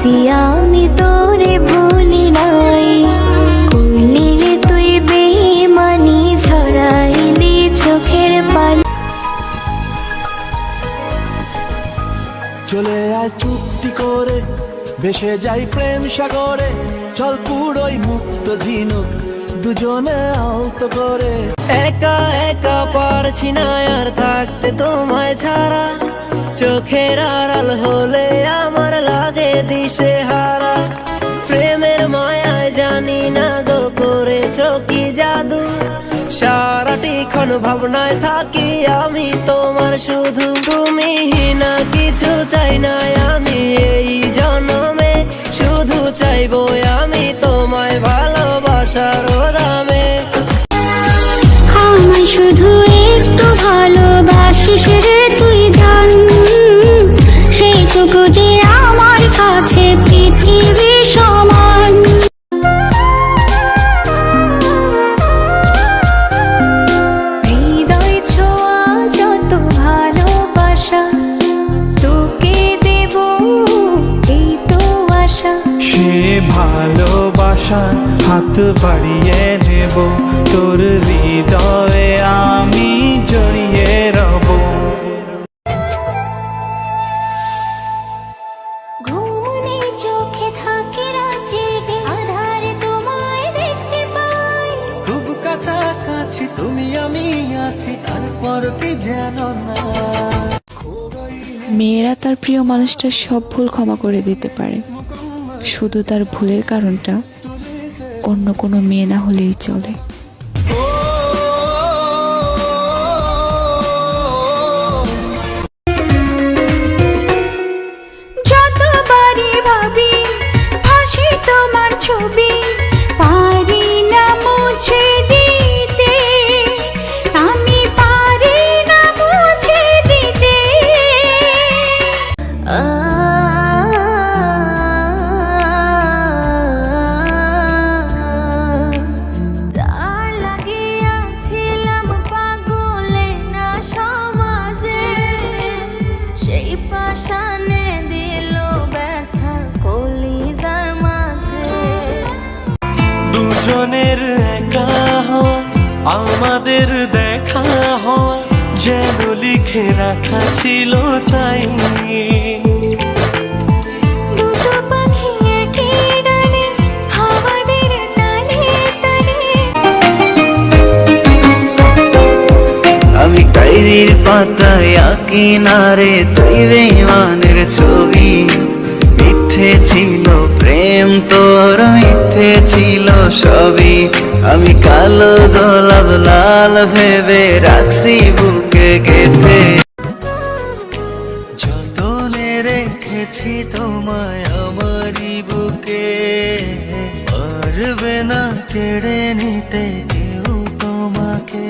বলছি আমি তোরে ভুলি নাই, করলি রে তুই বেঈমানি, ঝরাইলি চোখের পানি। চলে আয় চুক্তি করে, ভেসে যাই প্রেম সাগরে, চল পুরোই মুক্ত ঝিনুক দুজনে আলতো করে। একা একা পারছি না আর থাকতে তোমায় ছাড়া, চোখের আড়াল হলে আমার লাগে দিশে হারা। প্রেমের মায়ায় জানি না গো করেছো কি জাদু, সারাটিক্ষণ ভাবনায় থাকি আমি তোমার শুধু। তুমি না কিছু চাই না আমি এই জন্মে, শুধু চাইবো আমি তোমায় ভালোবাসার দামে। আমায় শুধু একটু ভালোবাসিস রে তুই জান, সেইটুকু যে আমার কাছে পৃথিবী সমান। হৃদয় ছোঁয়া যত ভালোবাসা তোকে দেব এই তো আশা। সে ভালোবাসা হাত বাড়িয়ে নেব, তোর হৃদয়ে আমি জড়িয়ে রব। ঘুমনে চোখে থাকে জেগে, আধারে তোমায় দেখতে পাই। খুব কাছাকাছি তুমি আমি আছি, তারপর কি যেন না। মেয়েরা তার প্রিয় মানুষটার সব ভুল ক্ষমা করে দিতে পারে, শুধু তার ভুলের কারণটা অন্য কোনো মেয়ে না হলেই চলে। যতবারই ভাবি ভাসি তোমার ছবি, পারি না মুছে দিতে, আমি পারি না মুছে দিতে। তার লাগিয়াছিলাম পাগলে না সমাজে, সেই পাশানে দিল ব্যথা কলিজার মাঝে। দুজনের একা হওয়া, আমাদের দেখা হওয়া যেন লিখে রাখা ছিল তাই। দুটো পাখি একই ডালে, হাওয়াদের টানে টানে। আমি ডায়েরির পাতায় আঁকি না রে তুই বেঈমানের ছবি। মিথ্যে ছিল প্রেম তোর, মিথ্যে ছিল সবই। আমি কালো গোলাপ লাল ভেবে রাখছি বুকে গেঁথে। যতনে রেখেছি তোমায় আমারই বুকে, পারবে না কেড়ে নিতে কেউ তোমাকে।